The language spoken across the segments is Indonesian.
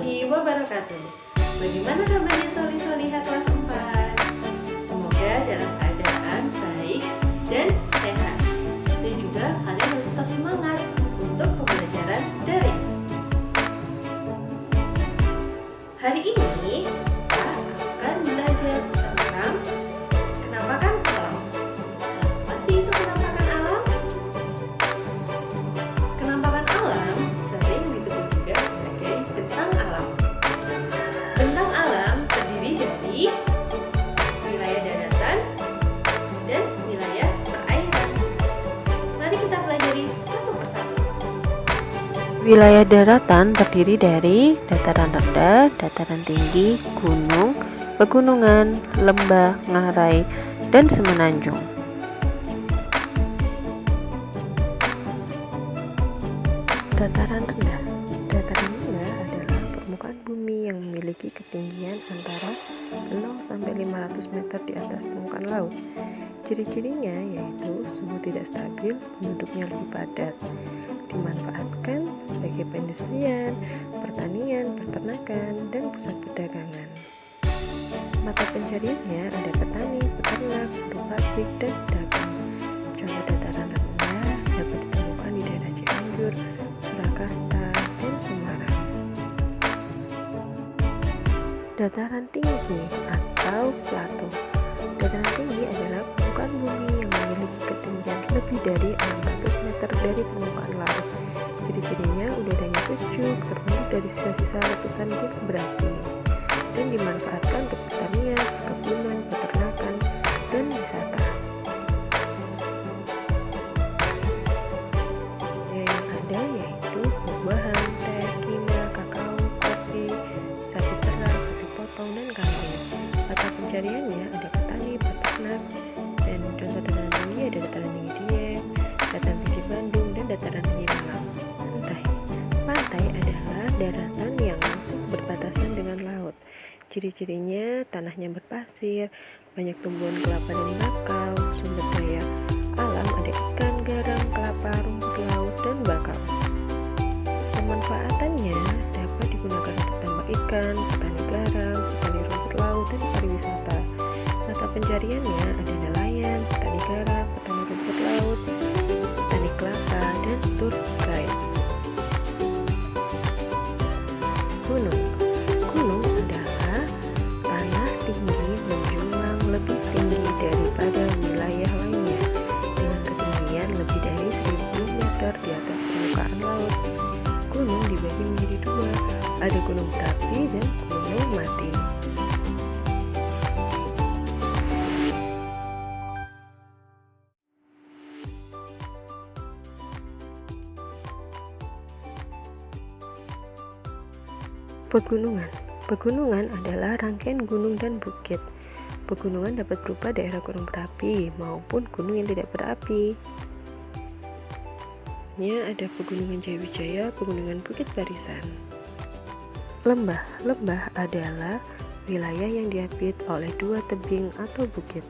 warahmatullahi wabarakatuh. Bagaimana kabarnya Soli-Soliha kelas 4? Semoga dalam keadaan baik dan sehat. Dan juga kalian harus tetap semangat untuk pembelajaran daring. Hari ini kita akan belajar tentang penampakan alam. Apa sih itu penampakan alam? Penampakan alam sering disebut juga sebagai bentang alam. Bentang alam terdiri dari wilayah daratan dan wilayah perairan. Mari kita pelajari satu persatu. Wilayah daratan terdiri dari dataran rendah, dataran tinggi, gunung, pegunungan, lembah, ngarai, dan semenanjung. Dataran rendah. Dataran rendah adalah permukaan bumi yang memiliki ketinggian antara 0 sampai 500 meter di atas permukaan laut. Ciri-cirinya yaitu suhu tidak stabil, penduduknya lebih padat. Dimanfaatkan sebagai perindustrian, pertanian, peternakan, dan pusat perdagangan. Mata pencariannya ada petani, peternak, buruh pabrik, dan pedagang. Contoh dataran rendah dapat ditemukan di daerah Cianjur, Surakarta, dan Semarang. Dataran tinggi atau plato. Dataran tinggi adalah permukaan bumi yang memiliki ketinggian lebih dari 600 meter dari permukaan laut. Ciri-cirinya udaranya sejuk, terbentuk dari sisa-sisa letusan gunung berapi, dan dimanfaatkan untuk pertanian, perkebunan, peternakan, dan wisata. Yang ada yaitu buah-buahan, teh, kinal, kakao, kopi, sapi perah, sapi potong, dan kambing. Mata pencariannya ada petani, peternak, dan contoh dataran tinggi ada dataran tinggi Dieng, dataran tinggi Bandung, dan dataran tinggi Malang. Pantai adalah daratan yang langsung berbatasan dengan laut. Ciri-cirinya tanahnya berpasir, banyak tumbuhan kelapa dan bakau, sumber daya alam ada ikan, garam, kelapa, rumput laut, dan bakau. Pemanfaatannya dapat digunakan untuk tambak ikan, petani garam, petani rumput laut, dan pariwisata. Mata pencariannya ada nelayan, petani garam, petani rumput laut, petani kelapa, dan tour guide. Gunung. Gunung adalah tanah tinggi menjulang lebih tinggi daripada wilayah lainnya dengan ketinggian lebih dari 1000 meter di atas permukaan laut. Gunung dibagi menjadi dua, ada gunung berapi dan gunung mati. Pegunungan. Pegunungan adalah rangkaian gunung dan bukit. Pegunungan dapat berupa daerah gunung berapi maupun gunung yang tidak berapi. Ini ada Pegunungan Jayawijaya, Pegunungan Bukit Barisan. Lembah. Lembah adalah wilayah yang diapit oleh dua tebing atau bukit.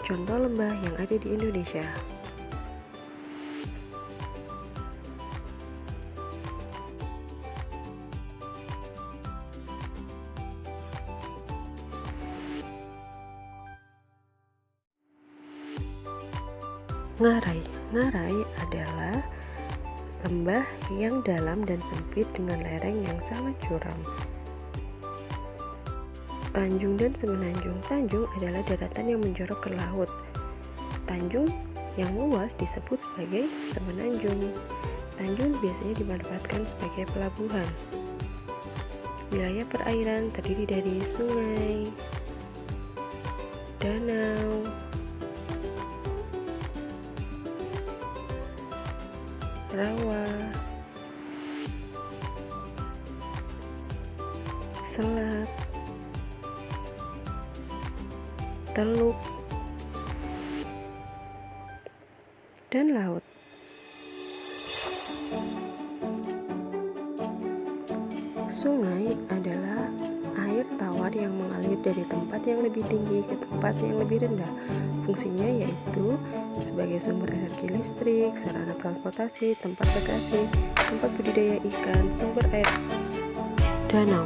Contoh lembah yang ada di Indonesia. Ngarai. Ngarai adalah lembah yang dalam dan sempit dengan lereng yang sangat curam. Tanjung dan semenanjung. Tanjung adalah daratan yang menjorok ke laut. Tanjung yang luas disebut sebagai semenanjung. Tanjung biasanya dimanfaatkan sebagai pelabuhan. Wilayah perairan terdiri dari sungai, danau, rawa, selat, teluk, dan laut. Sungai adalah air tawar yang mengalir dari tempat yang lebih tinggi ke tempat yang lebih rendah. Fungsinya yaitu sebagai sumber energi listrik, sarana transportasi, tempat rekreasi, tempat budidaya ikan, sumber air. Danau.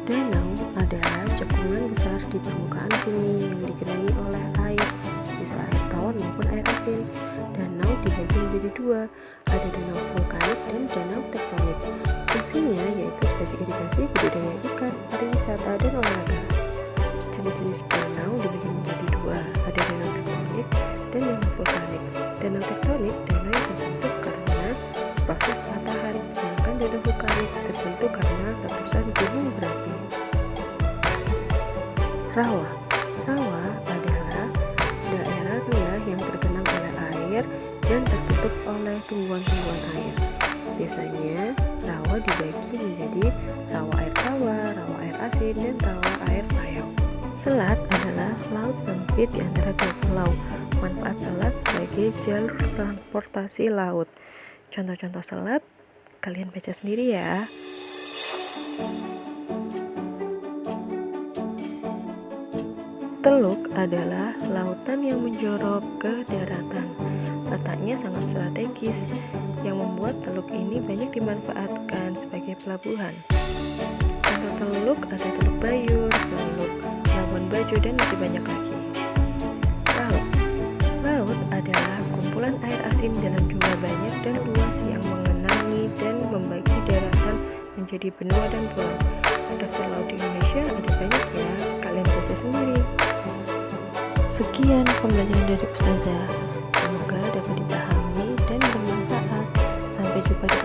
Danau adalah cekungan besar di permukaan bumi yang digenangi oleh air, bisa air tawar maupun air asin. Danau dibagi menjadi dua, ada danau vulkanik dan danau tektonik. Fungsinya yaitu sebagai irigasi, budidaya ikan, pariwisata, dan olahraga. Jenis-jenis danau dibagi menjadi dua, ada danau tektonik dan danau vulkanik. Danau tektonik danau yang terbentuk karena proses matahari, sedangkan danau vulkanik terbentuk karena letusan gunung berapi. Rawa. Rawa adalah daerah rendah yang tergenang oleh air dan tertutup oleh tumbuhan-tumbuhan air. Biasanya rawa dibagi menjadi rawa air tawar, rawa air asin, dan rawa air payau. Selat adalah laut sempit di antara dua pulau. Manfaat selat sebagai jalur transportasi laut. Contoh-contoh selat kalian baca sendiri ya. Teluk adalah lautan yang menjorok ke daratan. Letaknya sangat strategis, yang membuat teluk ini banyak dimanfaatkan sebagai pelabuhan. Contoh teluk ada Teluk Bayur, Teluk Labuan Bajo, dan masih banyak lagi. Laut. Laut adalah kumpulan air asin dalam jumlah banyak dan luas yang mengenangi dan membagi daratan menjadi benua dan pulau. Daftar laut di Indonesia ada banyak ya, kalian baca sendiri. Sekian pembelajaran dari Ustazah, semoga dapat dipahami dan bermanfaat. Sampai jumpa di